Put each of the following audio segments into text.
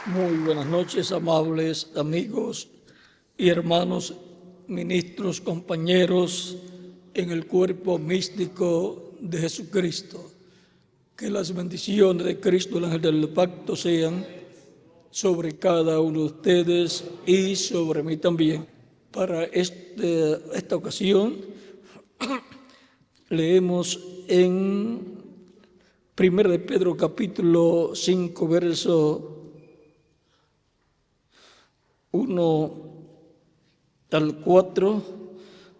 Muy buenas noches, amables amigos y hermanos, ministros, compañeros en el cuerpo místico de Jesucristo. Que las bendiciones de Cristo, el ángel del pacto, sean sobre cada uno de ustedes y sobre mí también. Para esta ocasión leemos en 1 de Pedro capítulo 5, verso 1 al 4,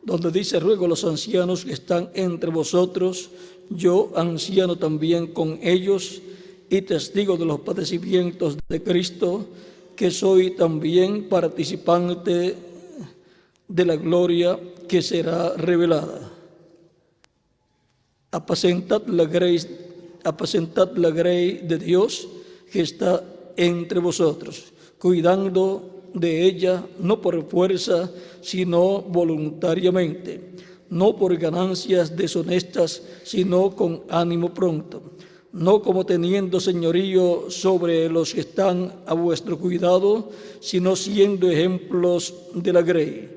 donde dice: ruego a los ancianos que están entre vosotros, yo anciano también con ellos y testigo de los padecimientos de Cristo, que soy también participante de la gloria que será revelada. Apacentad la grey de Dios que está entre vosotros, cuidando de ella no por fuerza, sino voluntariamente, no por ganancias deshonestas, sino con ánimo pronto, no como teniendo señorío sobre los que están a vuestro cuidado, sino siendo ejemplos de la grey.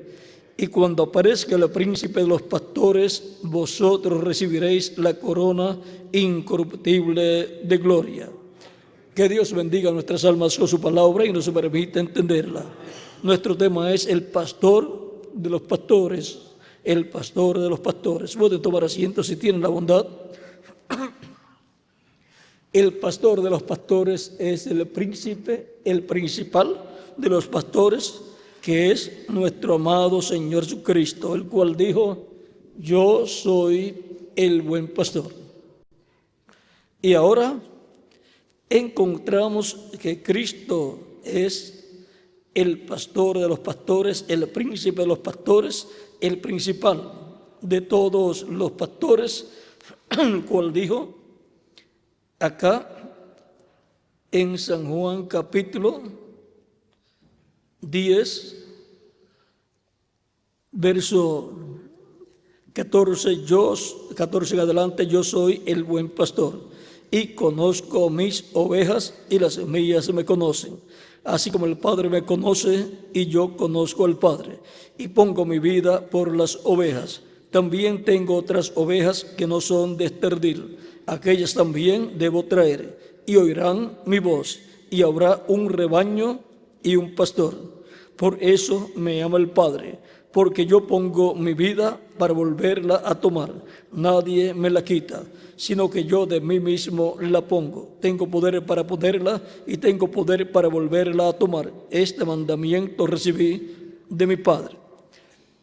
Y cuando aparezca el príncipe de los pastores, vosotros recibiréis la corona incorruptible de gloria. Que Dios bendiga nuestras almas con su palabra y nos permita entenderla. Nuestro tema es el pastor de los pastores. El pastor de los pastores. Pueden tomar asiento si tienen la bondad. El pastor de los pastores es el príncipe, el principal de los pastores, que es nuestro amado Señor Jesucristo, el cual dijo: yo soy el buen pastor. Y ahora encontramos que Cristo es el pastor de los pastores, el príncipe de los pastores, el principal de todos los pastores, el cual dijo acá en San Juan capítulo 10, verso 14, 14 en adelante: yo soy el buen pastor y conozco mis ovejas y las mías me conocen, así como el Padre me conoce y yo conozco al Padre y pongo mi vida por las ovejas. También tengo otras ovejas que no son de este redil, aquellas también debo traer y oirán mi voz, y habrá un rebaño y un pastor. Por eso me ama el Padre, porque yo pongo mi vida para volverla a tomar. Nadie me la quita, sino que yo de mí mismo la pongo. Tengo poder para ponerla y tengo poder para volverla a tomar. Este mandamiento recibí de mi Padre.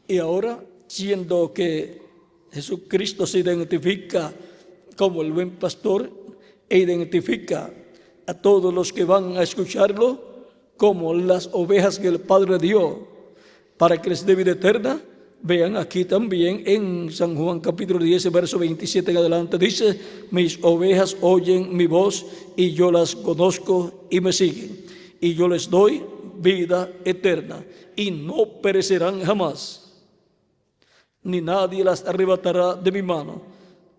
Y ahora, siendo que Jesucristo se identifica como el buen pastor e identifica a todos los que van a escucharlo como las ovejas que el Padre dio para que les dé vida eterna, vean aquí también en San Juan capítulo 10, verso 27 en adelante, dice: mis ovejas oyen mi voz y yo las conozco y me siguen, y yo les doy vida eterna y no perecerán jamás, ni nadie las arrebatará de mi mano.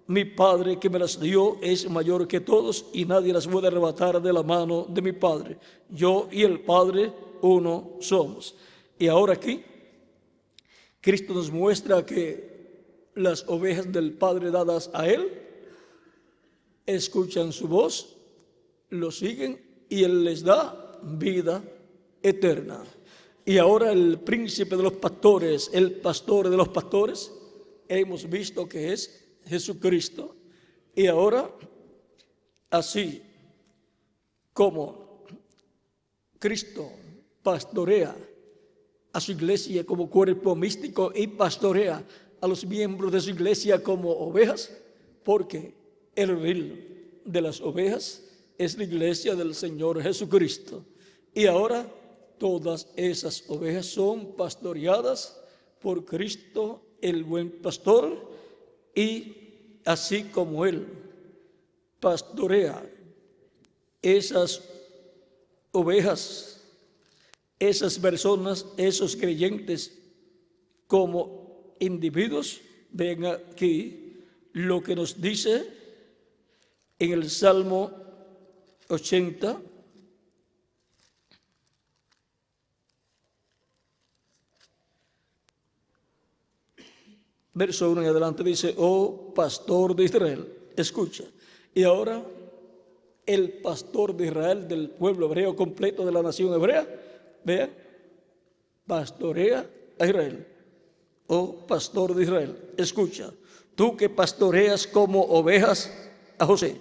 Mi Padre que me las dio es mayor que todos y nadie las puede arrebatar de la mano de mi Padre. Yo y el Padre uno somos. Y ahora aquí Cristo nos muestra que las ovejas del Padre dadas a Él escuchan su voz, lo siguen y Él les da vida eterna. Y ahora el príncipe de los pastores, el pastor de los pastores, hemos visto que es Jesucristo. Y ahora, así como Cristo pastorea a su iglesia como cuerpo místico y pastorea a los miembros de su iglesia como ovejas, porque el redil de las ovejas es la iglesia del Señor Jesucristo. Y ahora todas esas ovejas son pastoreadas por Cristo, el buen pastor, y así como Él pastorea esas ovejas, esas personas, esos creyentes como individuos, ven aquí lo que nos dice en el Salmo 80, verso 1 en adelante dice: oh pastor de Israel, escucha. Y ahora el pastor de Israel, del pueblo hebreo completo, de la nación hebrea, vean, pastorea a Israel. Oh pastor de Israel, escucha, tú que pastoreas como ovejas a José,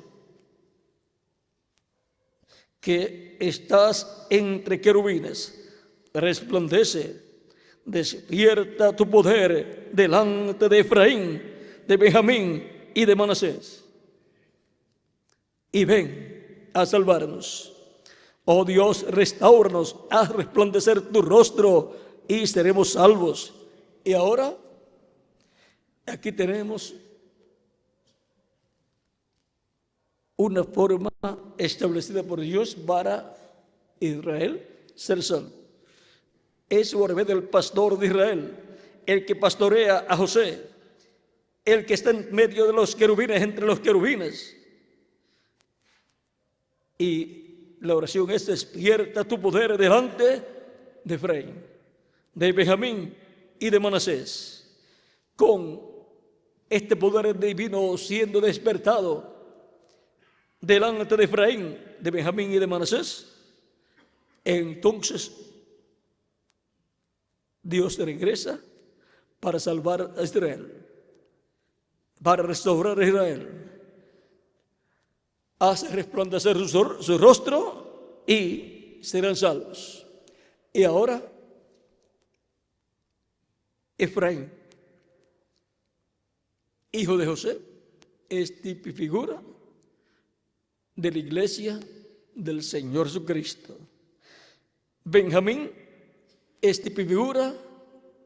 que estás entre querubines, resplandece, despierta tu poder delante de Efraín, de Benjamín y de Manasés, y ven a salvarnos. Oh Dios, restáuranos, haz resplandecer tu rostro y seremos salvos. Y ahora, aquí tenemos una forma establecida por Dios para Israel ser salvo. Es por medio del pastor de Israel, el que pastorea a José, el que está en medio de los querubines, entre los querubines. Y la oración es: despierta tu poder delante de Efraín, de Benjamín y de Manasés. Con este poder divino siendo despertado delante de Efraín, de Benjamín y de Manasés, entonces Dios regresa para salvar a Israel, para restaurar a Israel. Hace resplandecer su rostro y serán salvos. Y ahora Efraín, hijo de José, es tipo y figura de la iglesia del Señor Jesucristo. Benjamín es tipo y figura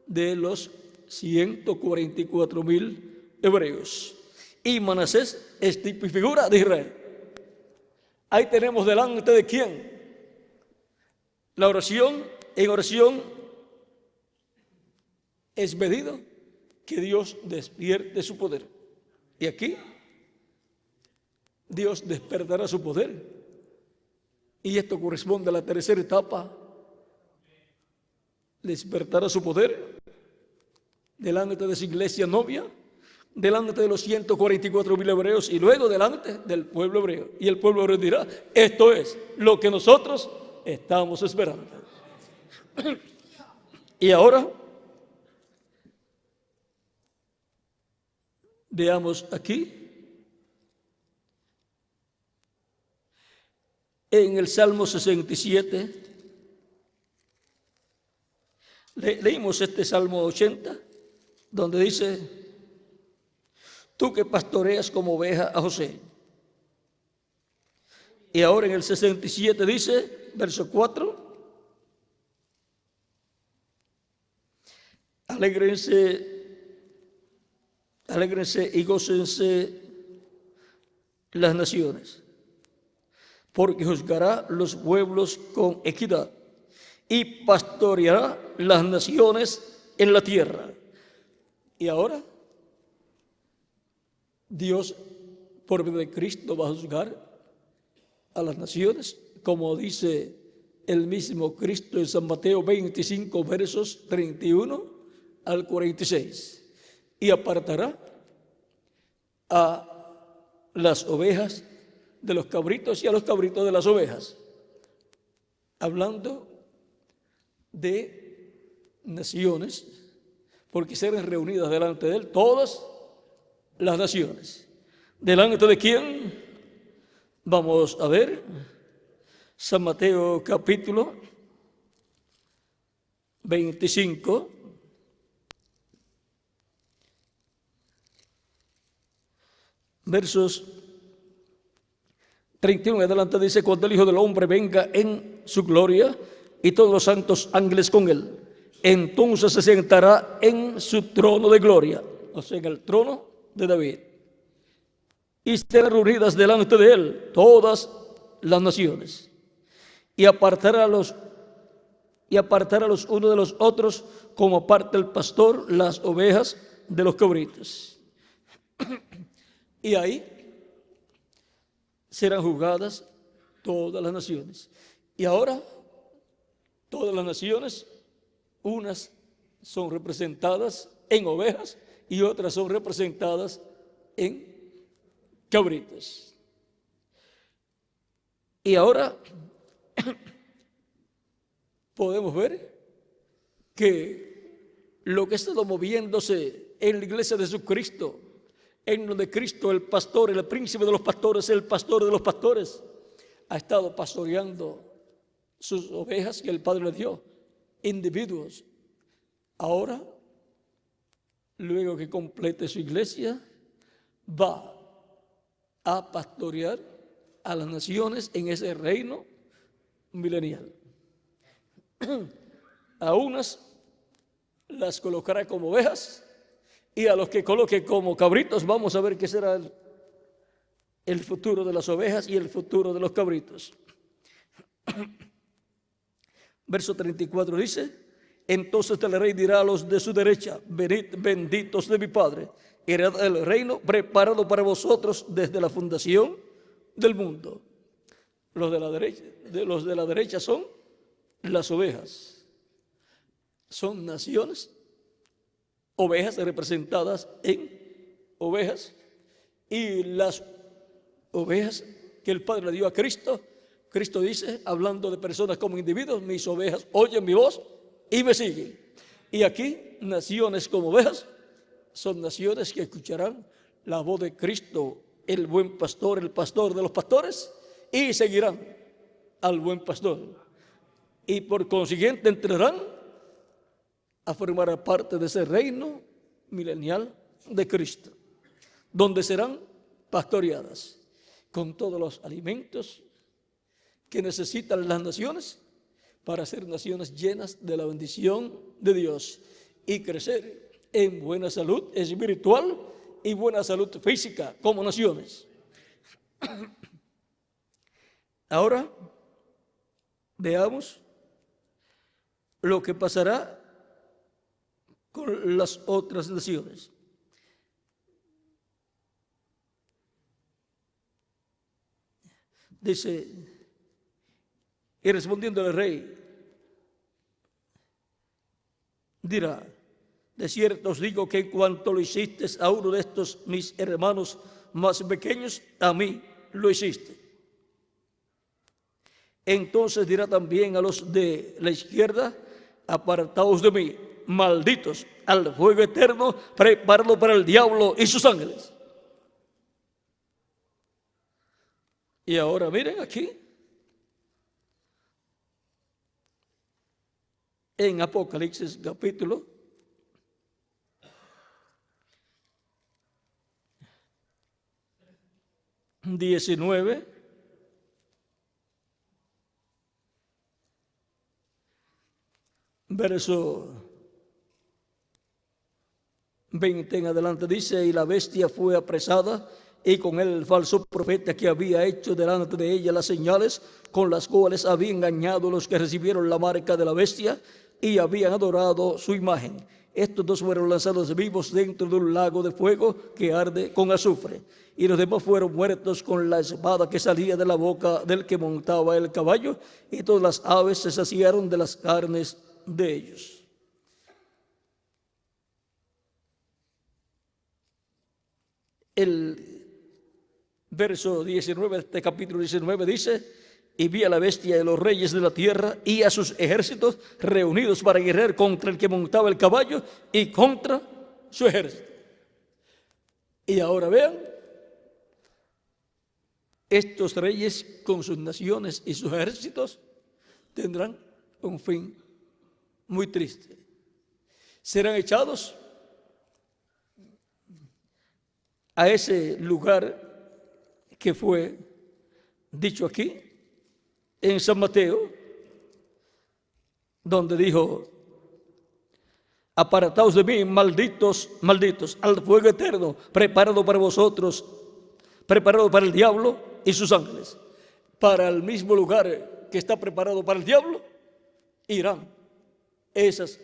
de los 144,000 hebreos. Y Manasés es tipo y figura de Israel. Ahí tenemos delante de quién. La oración, en oración es pedido que Dios despierte su poder. Y aquí Dios despertará su poder. Y esto corresponde a la tercera etapa. Despertará su poder delante de su iglesia novia, delante de los 144,000 hebreos y luego delante del pueblo hebreo. Y el pueblo hebreo dirá: esto es lo que nosotros estamos esperando. Y ahora veamos aquí en el Salmo 67. Leímos este Salmo 80, donde dice: tú que pastoreas como oveja a José. Y ahora en el 67 dice, verso 4: alégrense y gócense las naciones, porque juzgará los pueblos con equidad y pastoreará las naciones en la tierra. Y ahora Dios, por medio de Cristo, va a juzgar a las naciones, como dice el mismo Cristo en San Mateo 25, versos 31 al 46. Y apartará a las ovejas de los cabritos y a los cabritos de las ovejas. Hablando de naciones, porque serán reunidas delante de él todas las naciones. ¿Delante de quién? Vamos a ver San Mateo capítulo 25, versos 31 en adelante. Dice: cuando el Hijo del Hombre venga en su gloria y todos los santos ángeles con él, entonces se sentará en su trono de gloria, o sea, en el trono de David, y serán reunidas delante de él todas las naciones, y apartará a los unos de los otros, como aparta el pastor las ovejas de los cabritos. Y ahí serán juzgadas todas las naciones. Y ahora todas las naciones, unas son representadas en ovejas y otras son representadas en cabritos. Y ahora podemos ver que lo que ha estado moviéndose en la iglesia de Jesucristo, en donde Cristo, el pastor, el príncipe de los pastores, el pastor de los pastores, ha estado pastoreando sus ovejas que el Padre le dio, individuos. Ahora, luego que complete su iglesia, va a pastorear a las naciones en ese reino milenial. A unas las colocará como ovejas y a los que coloque como cabritos, vamos a ver qué será el futuro de las ovejas y el futuro de los cabritos. Verso 34 dice: entonces el rey dirá a los de su derecha: venid, benditos de mi Padre, heredad el reino preparado para vosotros desde la fundación del mundo. Los de la derecha son las ovejas. Son naciones, ovejas representadas en ovejas, y las ovejas que el Padre le dio a Cristo. Cristo dice, hablando de personas como individuos: mis ovejas oyen mi voz y me siguen. Y aquí, naciones como ovejas son naciones que escucharán la voz de Cristo, el buen pastor, el pastor de los pastores, y seguirán al buen pastor. Y por consiguiente entrarán a formar parte de ese reino milenial de Cristo, donde serán pastoreadas con todos los alimentos que necesitan las naciones para ser naciones llenas de la bendición de Dios y crecer en buena salud espiritual y buena salud física como naciones. Ahora veamos lo que pasará con las otras naciones. Dice: y respondiendo el rey dirá: de cierto os digo que en cuanto lo hiciste a uno de estos mis hermanos más pequeños, a mí lo hiciste. Entonces dirá también a los de la izquierda: apartaos de mí, malditos, al fuego eterno preparado para el diablo y sus ángeles. Y ahora miren aquí, en Apocalipsis capítulo 19, verso 20 en adelante, dice: y la bestia fue apresada, y con él el falso profeta que había hecho delante de ella las señales con las cuales había engañado a los que recibieron la marca de la bestia y habían adorado su imagen. Estos dos fueron lanzados vivos dentro de un lago de fuego que arde con azufre, y los demás fueron muertos con la espada que salía de la boca del que montaba el caballo, y todas las aves se saciaron de las carnes de ellos. El verso 19 de este capítulo 19 dice: y vi a la bestia de los reyes de la tierra y a sus ejércitos reunidos para guerrear contra el que montaba el caballo y contra su ejército. Y ahora vean, estos reyes con sus naciones y sus ejércitos tendrán un fin muy triste. Serán echados a ese lugar que fue dicho aquí en San Mateo, donde dijo: apartaos de mí, malditos, malditos, al fuego eterno preparado para vosotros, preparado para el diablo y sus ángeles. Para el mismo lugar que está preparado para el diablo irán esas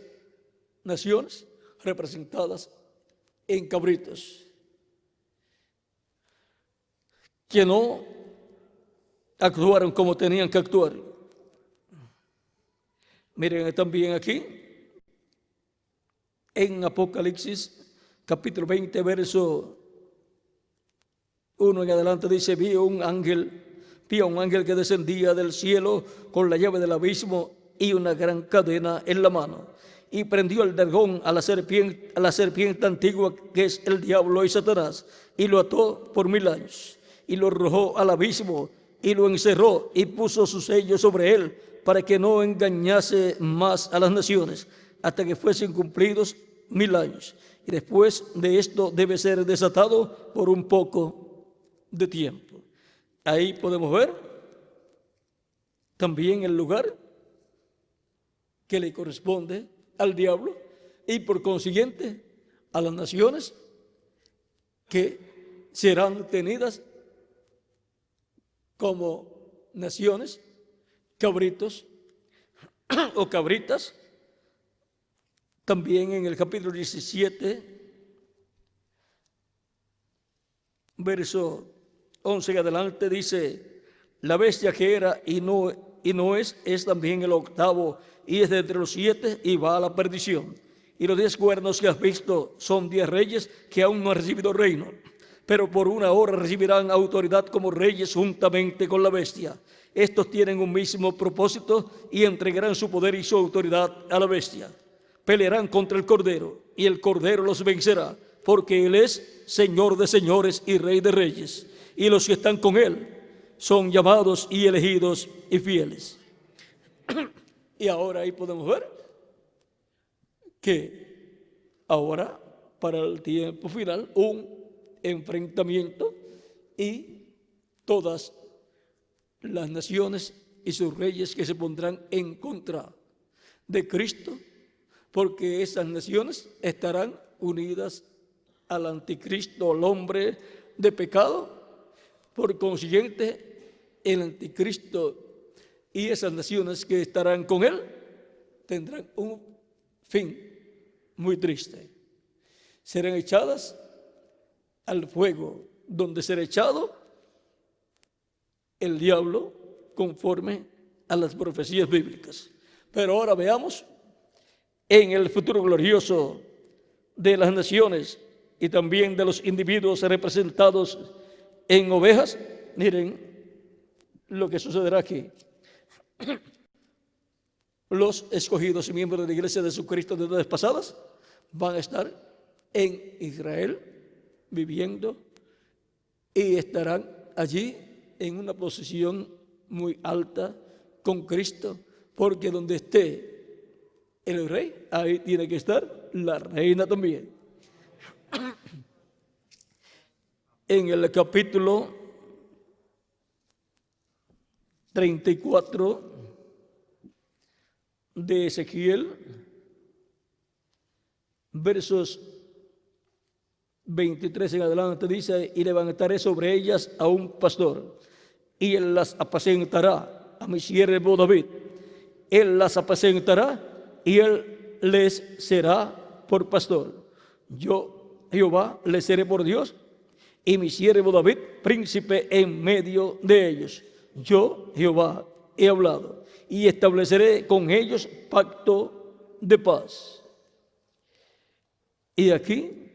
naciones representadas en cabritos, que no actuaron como tenían que actuar. Miren también aquí en Apocalipsis capítulo 20, verso 1 en adelante, dice: vi a un ángel que descendía del cielo con la llave del abismo y una gran cadena en la mano, y prendió al dragón, a la serpiente antigua, que es el diablo y Satanás, y lo ató por 1000 años, y lo arrojó al abismo, y lo encerró, y puso su sello sobre él, para que no engañase más a las naciones, hasta que fuesen cumplidos 1000 años. Y después de esto debe ser desatado por un poco de tiempo. Ahí podemos ver también el lugar que le corresponde al diablo y por consiguiente a las naciones que serán tenidas como naciones cabritos o cabritas. También en el capítulo 17, verso 11 en adelante, dice: la bestia que era y no es también el octavo, y es de entre los 7 y va a la perdición. Y los 10 cuernos que has visto son 10 reyes que aún no han recibido reino, pero por una hora recibirán autoridad como reyes juntamente con la bestia. Estos tienen un mismo propósito y entregarán su poder y su autoridad a la bestia. Pelearán contra el Cordero, y el Cordero los vencerá, porque Él es Señor de señores y Rey de reyes. Y los que están con Él son llamados y elegidos y fieles. Y ahora ahí podemos ver que ahora, para el tiempo final, un enfrentamiento, y todas las naciones y sus reyes que se pondrán en contra de Cristo, porque esas naciones estarán unidas al anticristo, al hombre de pecado. Por consiguiente, el anticristo y esas naciones que estarán con él tendrán un fin muy triste. Serán echadas al fuego, donde será echado el diablo, conforme a las profecías bíblicas. Pero ahora veamos en el futuro glorioso de las naciones y también de los individuos representados en ovejas. Miren lo que sucederá aquí. Los escogidos y miembros de la iglesia de Jesucristo de edades pasadas van a estar en Israel viviendo, y estarán allí en una posición muy alta con Cristo, porque donde esté el rey, ahí tiene que estar la reina también. En el capítulo 34 de Ezequiel, versos 23 en adelante, dice: y levantaré sobre ellas a un pastor, y él las apacentará, a mi siervo David. Él las apacentará, y él les será por pastor. Yo, Jehová, les seré por Dios, y mi siervo David, príncipe en medio de ellos. Yo, Jehová, he hablado, y estableceré con ellos pacto de paz. Y aquí,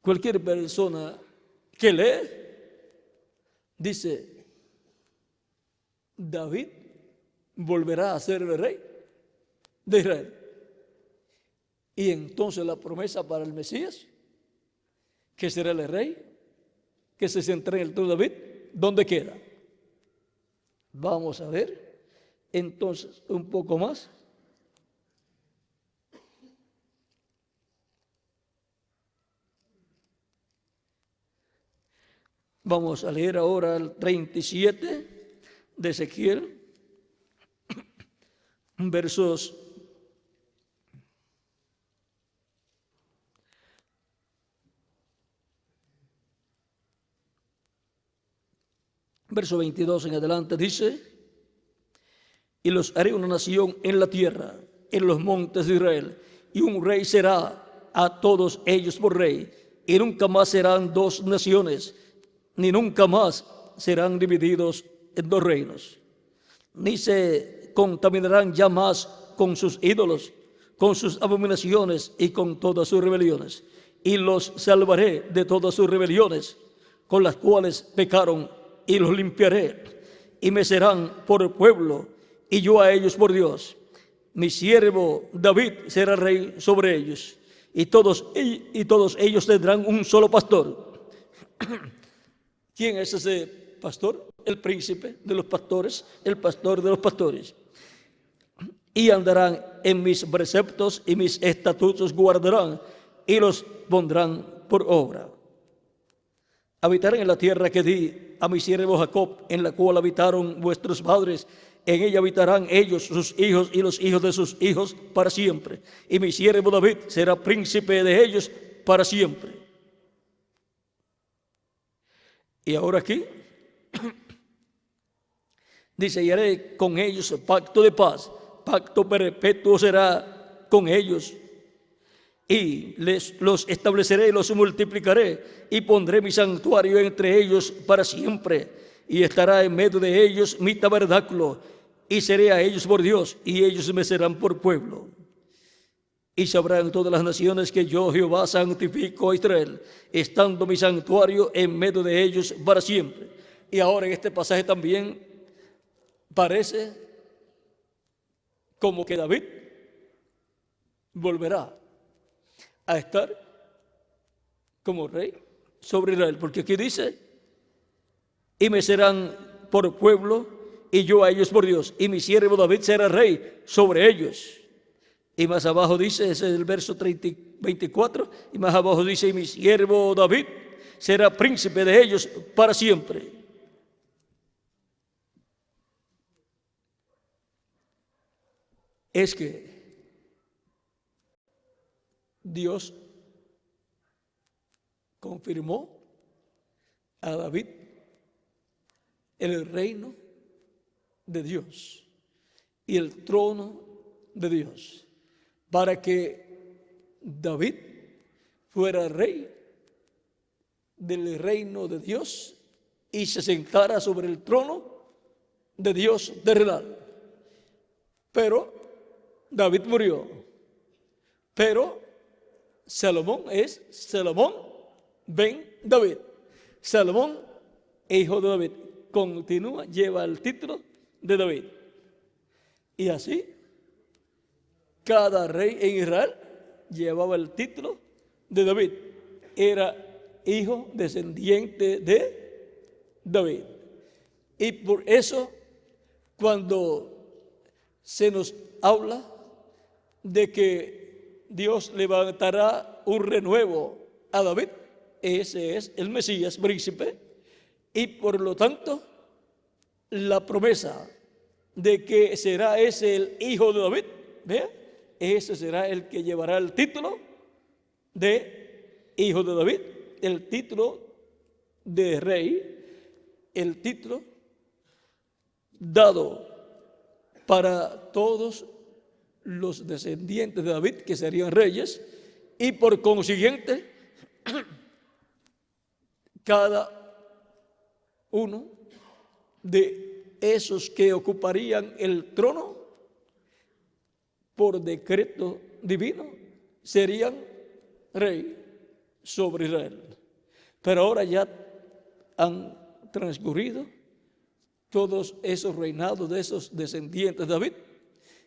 cualquier persona que lee, dice: David volverá a ser el rey de Israel. Y entonces la promesa para el Mesías, que será el rey, que se sentará en el trono de David, ¿dónde queda? Vamos a ver entonces un poco más. Vamos a leer ahora el 37 de Ezequiel, versos 22 en adelante, dice: y los haré una nación en la tierra, en los montes de Israel, y un rey será a todos ellos por rey, y nunca más serán dos naciones, ni nunca más serán divididos en dos reinos, ni se contaminarán ya más con sus ídolos, con sus abominaciones y con todas sus rebeliones. y los salvaré de todas sus rebeliones con las cuales pecaron, y los limpiaré, y me serán por pueblo, y yo a ellos por Dios. Mi siervo David será rey sobre ellos, y todos ellos tendrán un solo pastor. ¿Quién es ese pastor? El príncipe de los pastores, el pastor de los pastores. Y andarán en mis preceptos, y mis estatutos guardarán, y los pondrán por obra. Habitarán en la tierra que di a mi siervo Jacob, en la cual habitaron vuestros padres. En ella habitarán ellos, sus hijos y los hijos de sus hijos para siempre. Y mi siervo David será príncipe de ellos para siempre. Y ahora aquí dice: y haré con ellos pacto de paz, pacto perpetuo será con ellos. Y los estableceré y los multiplicaré, y pondré mi santuario entre ellos para siempre, y estará en medio de ellos mi tabernáculo, y seré a ellos por Dios, y ellos me serán por pueblo. Y sabrán todas las naciones que yo, Jehová, santifico a Israel, estando mi santuario en medio de ellos para siempre. Y ahora en este pasaje también parece como que David volverá a estar como rey sobre Israel, porque aquí dice: y me serán por pueblo, y yo a ellos por Dios, y mi siervo David será rey sobre ellos. Y más abajo dice, ese es el verso 24, y más abajo dice: y mi siervo David será príncipe de ellos para siempre. Es que Dios confirmó a David el reino de Dios y el trono de Dios, para que David fuera rey del reino de Dios y se sentara sobre el trono de Dios terrenal. Pero David murió. Pero Salomón es Salomón ben David. Salomón, hijo de David, continúa, lleva el título de David. Y así, cada rey en Israel llevaba el título de David. Era hijo descendiente de David. Y por eso, cuando se nos habla de que Dios levantará un renuevo a David, ese es el Mesías príncipe, y por lo tanto la promesa de que será ese el hijo de David, ¿vea? Ese será el que llevará el título de hijo de David, el título de rey, el título dado para todos los descendientes de David, que serían reyes, y por consiguiente cada uno de esos que ocuparían el trono por decreto divino serían rey sobre Israel. Pero ahora ya han transcurrido todos esos reinados de esos descendientes de David,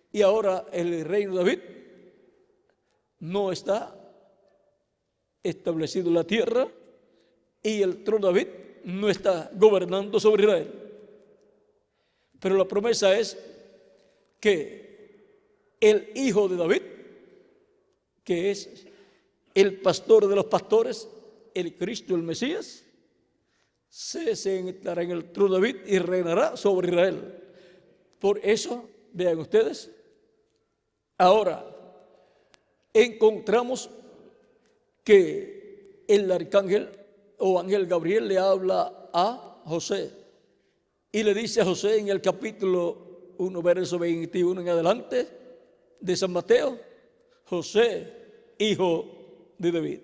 y ahora el reino de David no está establecido en la tierra, y el trono de David no está gobernando sobre Israel. Pero la promesa es que el hijo de David, que es el pastor de los pastores, el Cristo, el Mesías, se sentará en el trono de David y reinará sobre Israel. Por eso, vean ustedes, ahora encontramos que el arcángel o ángel Gabriel le habla a José y le dice a José en el capítulo 1, verso 21 en adelante de San Mateo: José, hijo de David.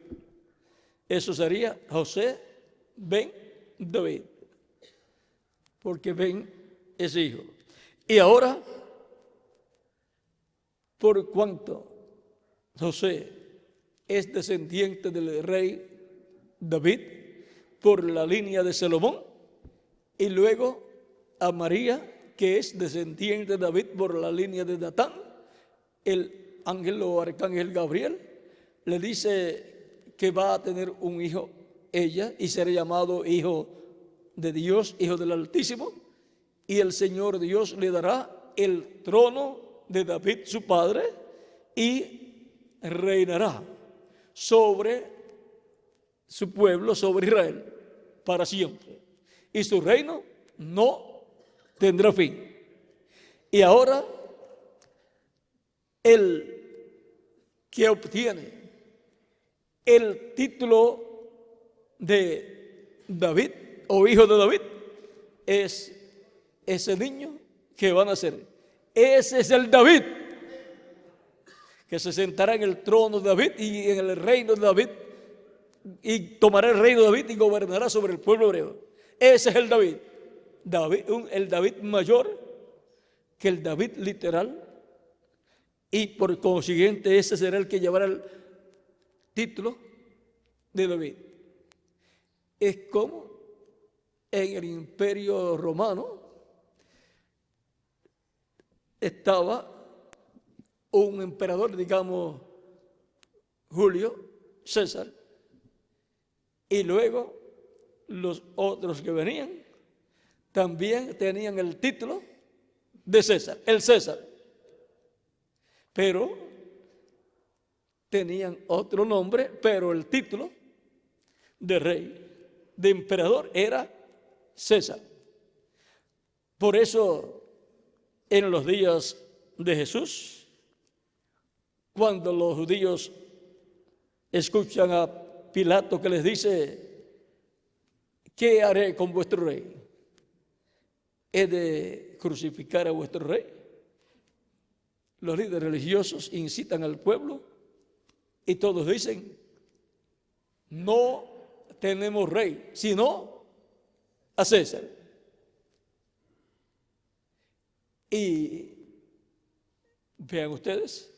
Eso sería José ben David, porque ben es hijo. Y ahora, por cuanto José es descendiente del rey David por la línea de Salomón, y luego a María, que es descendiente de David por la línea de Natán. El ángel o arcángel Gabriel le dice que va a tener un hijo ella, y será llamado Hijo de Dios, Hijo del Altísimo, y el Señor Dios le dará el trono de David su padre, y reinará sobre su pueblo, sobre Israel, para siempre, y su reino no tendrá fin. Y ahora el que obtiene el título de David o hijo de David es ese niño que va a nacer. Ese es el David que se sentará en el trono de David y en el reino de David, y tomará el reino de David y gobernará sobre el pueblo hebreo. Ese es el David, el David mayor que el David literal, y por consiguiente ese será el que llevará el título de David. Es como en el Imperio Romano estaba un emperador, digamos Julio César, y luego los otros que venían también tenían el título de César, el César, pero tenían otro nombre, pero el título de rey, de emperador, era César. Por eso en los días de Jesús, cuando los judíos escuchan a Pilato que les dice: ¿qué haré con vuestro rey? ¿He de crucificar a vuestro rey? Los líderes religiosos incitan al pueblo y todos dicen: no tenemos rey, sino a César. Y vean ustedes,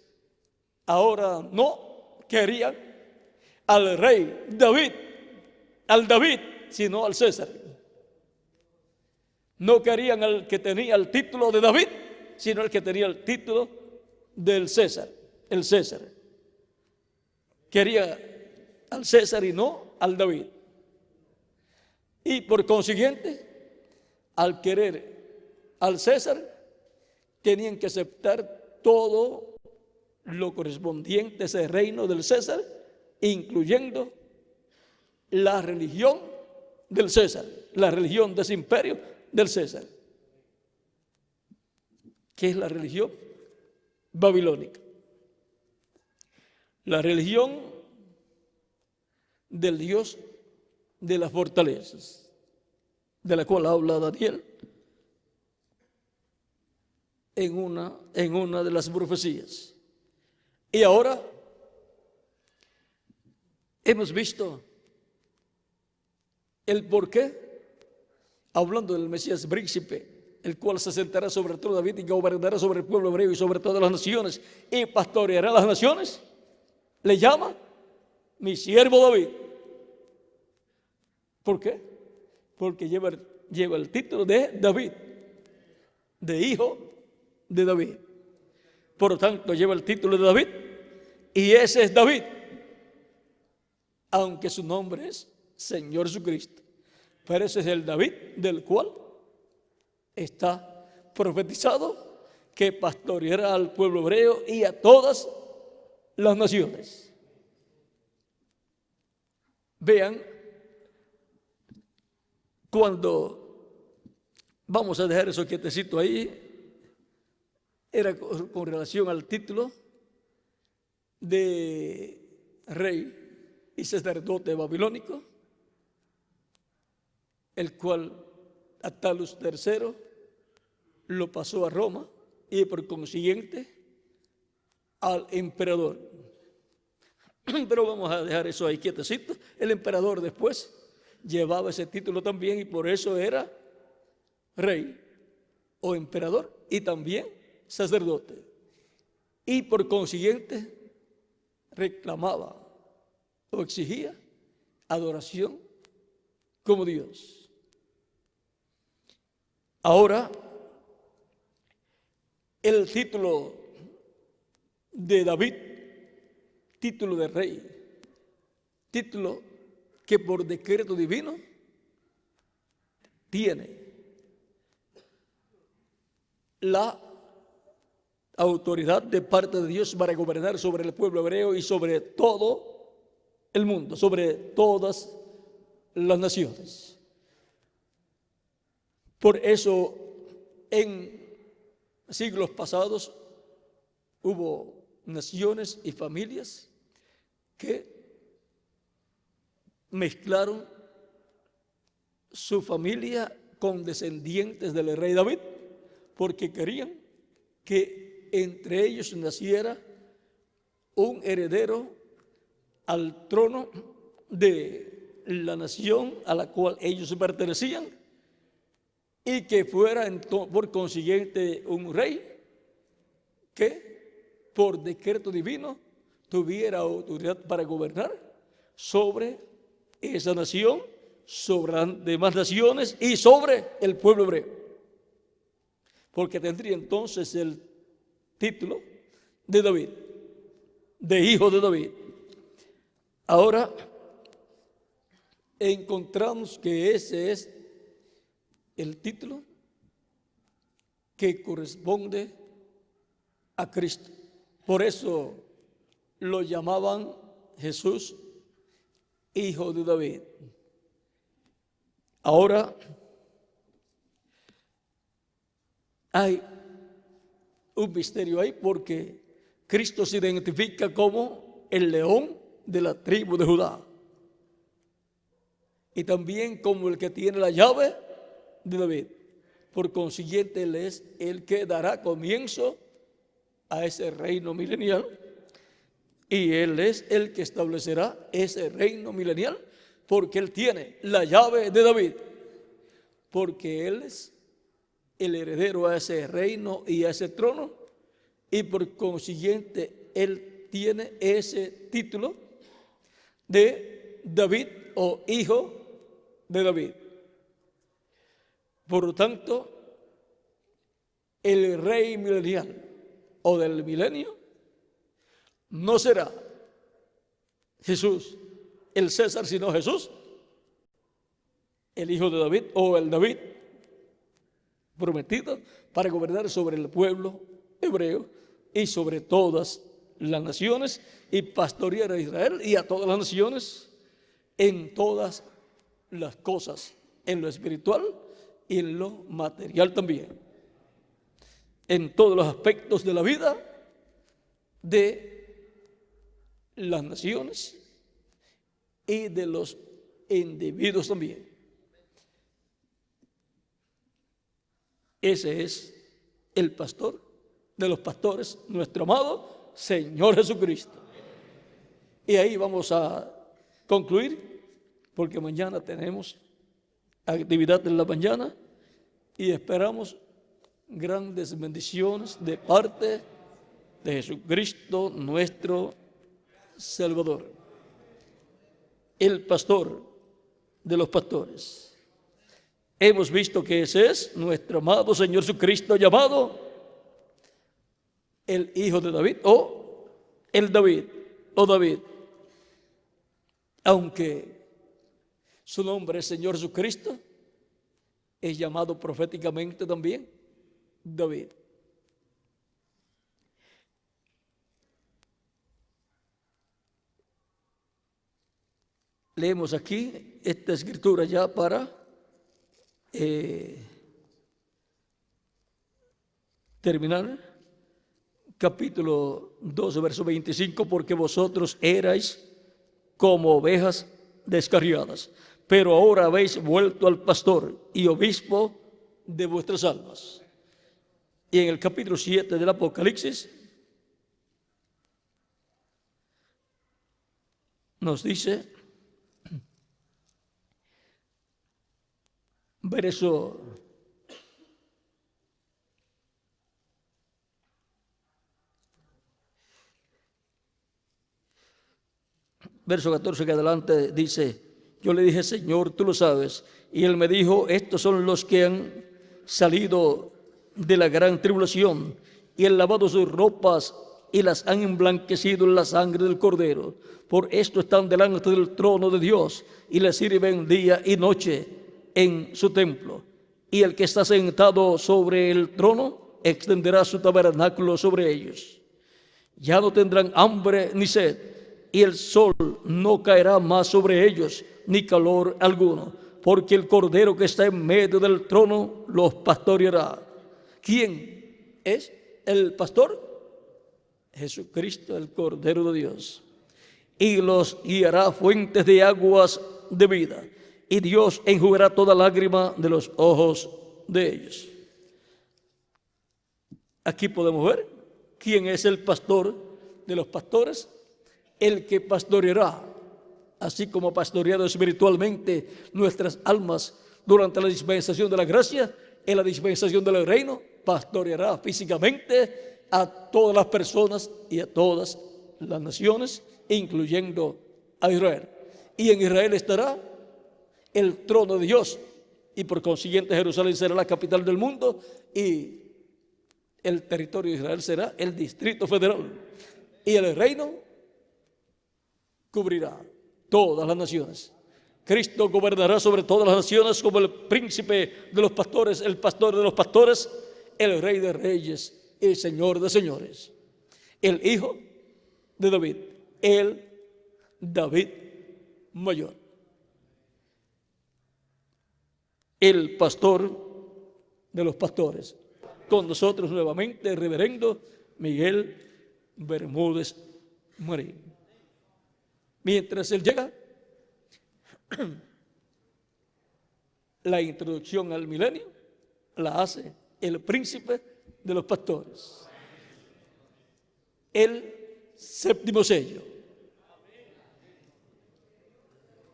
ahora no querían al rey David, al David, sino al César. No querían al que tenía el título de David, sino al que tenía el título del César, el César. Quería al César y no al David. Y por consiguiente, al querer al César, tenían que aceptar todo lo correspondiente a ese reino del César, incluyendo la religión del César, la religión de ese imperio del César. ¿Qué es la religión babilónica? La religión del Dios de las fortalezas, de la cual habla Daniel en una de las profecías. Y ahora hemos visto el porqué, hablando del Mesías príncipe, el cual se sentará sobre el trono de David y gobernará sobre el pueblo hebreo y sobre todas las naciones y pastoreará las naciones. Le llama mi siervo David. ¿Por qué? Porque lleva el título de David, de hijo de David. Por lo tanto, lleva el título de David, y ese es David, aunque su nombre es Señor Jesucristo. Pero ese es el David del cual está profetizado que pastoreará al pueblo hebreo y a todas las naciones. Vean, cuando vamos a dejar eso quietecito ahí, era con relación al título de rey y sacerdote babilónico, el cual Attalus III lo pasó a Roma y por consiguiente al emperador. Pero vamos a dejar eso ahí quietecito. El emperador después llevaba ese título también, y por eso era rey o emperador y también sacerdote, y por consiguiente reclamaba o exigía adoración como Dios. Ahora, el título de David, título de rey, título que por decreto divino tiene la autoridad de parte de Dios para gobernar sobre el pueblo hebreo y sobre todo el mundo, sobre todas las naciones. Por eso en siglos pasados hubo naciones y familias que mezclaron su familia con descendientes del rey David, porque querían que entre ellos naciera un heredero al trono de la nación a la cual ellos pertenecían, y que fuera por consiguiente un rey que por decreto divino tuviera autoridad para gobernar sobre esa nación, sobre las demás naciones y sobre el pueblo hebreo, porque tendría entonces el título de David, de hijo de David. Ahora encontramos que ese es el título que corresponde a Cristo. Por eso lo llamaban Jesús, hijo de David. Ahora hay un misterio ahí, porque Cristo se identifica como el león de la tribu de Judá y también como el que tiene la llave de David. Por consiguiente, Él es el que dará comienzo a ese reino milenial, y Él es el que establecerá ese reino milenial, porque Él tiene la llave de David, porque Él es el heredero a ese reino y a ese trono, y por consiguiente Él tiene ese título de David o hijo de David. Por lo tanto, el rey milenial o del milenio no será Jesús, el César, sino Jesús, el hijo de David o el David prometido para gobernar sobre el pueblo hebreo y sobre todas las naciones y pastorear a Israel y a todas las naciones en todas las cosas, en lo espiritual y en lo material también, en todos los aspectos de la vida de las naciones y de los individuos también. Ese es el pastor de los pastores, nuestro amado Señor Jesucristo. Y ahí vamos a concluir, porque mañana tenemos actividad en la mañana y esperamos grandes bendiciones de parte de Jesucristo, nuestro Salvador, el pastor de los pastores. Hemos visto que ese es nuestro amado Señor Jesucristo, llamado el hijo de David o el David o David, aunque su nombre es Señor Jesucristo, es llamado proféticamente también David. Leemos aquí esta escritura ya para terminar. Capítulo 12, verso 25, porque vosotros erais como ovejas descarriadas, pero ahora habéis vuelto al pastor y obispo de vuestras almas. Y en el capítulo 7 del Apocalipsis nos dice, verso verso 14 que adelante dice: yo le dije, Señor, tú lo sabes. Y él me dijo, estos son los que han salido de la gran tribulación y han lavado sus ropas y las han emblanquecido en la sangre del Cordero. Por esto están delante del trono de Dios y le sirven día y noche en su templo. Y el que está sentado sobre el trono extenderá su tabernáculo sobre ellos. Ya no tendrán hambre ni sed, y el sol no caerá más sobre ellos, ni calor alguno, porque el Cordero que está en medio del trono los pastoreará. ¿Quién es el pastor? Jesucristo, el Cordero de Dios. Y los guiará fuentes de aguas de vida, y Dios enjugará toda lágrima de los ojos de ellos. Aquí podemos ver quién es el pastor de los pastores, el que pastoreará, así como ha pastoreado espiritualmente nuestras almas durante la dispensación de la gracia. En la dispensación del reino pastoreará físicamente a todas las personas y a todas las naciones, incluyendo a Israel. Y en Israel estará el trono de Dios, y por consiguiente Jerusalén será la capital del mundo, y el territorio de Israel será el Distrito Federal, y el reino cubrirá todas las naciones. Cristo gobernará sobre todas las naciones como el príncipe de los pastores, el pastor de los pastores, el rey de reyes, el señor de señores, el hijo de David, el David mayor, el pastor de los pastores. Con nosotros nuevamente el reverendo Miguel Bermúdez Marín. Mientras él llega, la introducción al milenio la hace el príncipe de los pastores, el séptimo sello.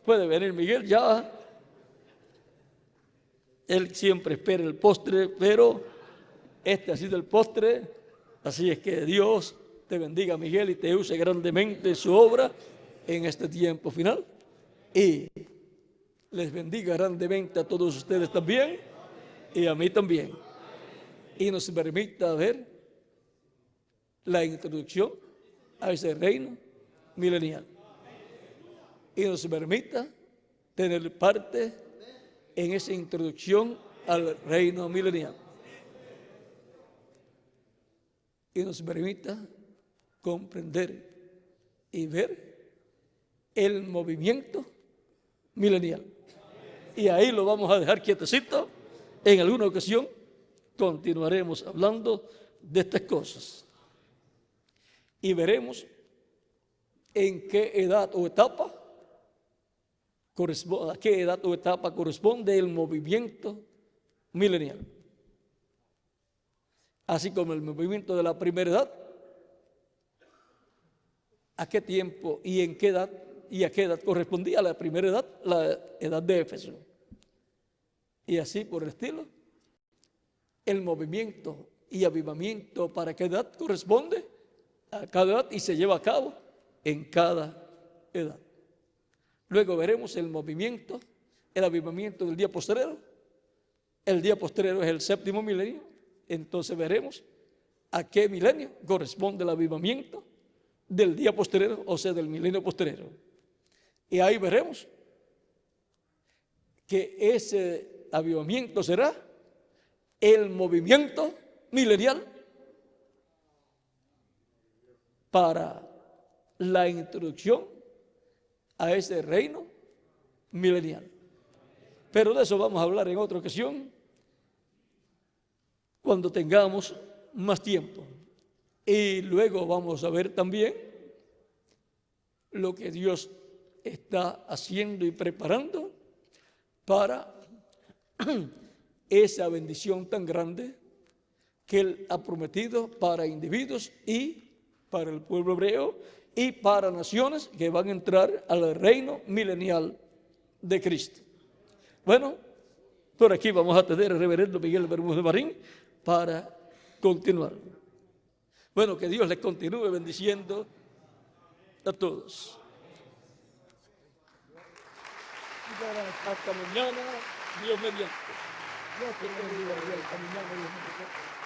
Puede venir Miguel ya. Él siempre espera el postre, pero este ha sido el postre. Así es que Dios te bendiga, Miguel, y te use grandemente en su obra en este tiempo final. Y les bendiga grandemente a todos ustedes también, y a mí también. Y nos permita ver la introducción a ese reino milenial. Y nos permita tener parte en esa introducción al reino milenial. Y nos permita comprender y ver el movimiento milenial. Y ahí lo vamos a dejar quietecito. En alguna ocasión continuaremos hablando de estas cosas. Y veremos en qué edad o etapa corresponde, a qué edad o etapa corresponde el movimiento milenial. Así como el movimiento de la primera edad, a qué tiempo y en qué edad y a qué edad correspondía a la primera edad, la edad de Éfeso. Y así por el estilo, el movimiento y avivamiento para qué edad corresponde a cada edad y se lleva a cabo en cada edad. Luego veremos el movimiento, el avivamiento del día postrero. El día postrero es el séptimo milenio. Entonces veremos a qué milenio corresponde el avivamiento del día postrero, o sea, del milenio postrero. Y ahí veremos que ese avivamiento será el movimiento milenial para la introducción a ese reino milenial. Pero de eso vamos a hablar en otra ocasión, cuando tengamos más tiempo. Y luego vamos a ver también lo que Dios está haciendo y preparando para esa bendición tan grande que Él ha prometido para individuos y para el pueblo hebreo y para naciones que van a entrar al reino milenial de Cristo. Bueno, por aquí vamos a tener al reverendo Miguel Bermúdez Marín para continuar. Bueno, que Dios les continúe bendiciendo a todos. Hasta mañana, Dios mediante. Dios te bendiga, Dios, hasta mañana, Dios mediante.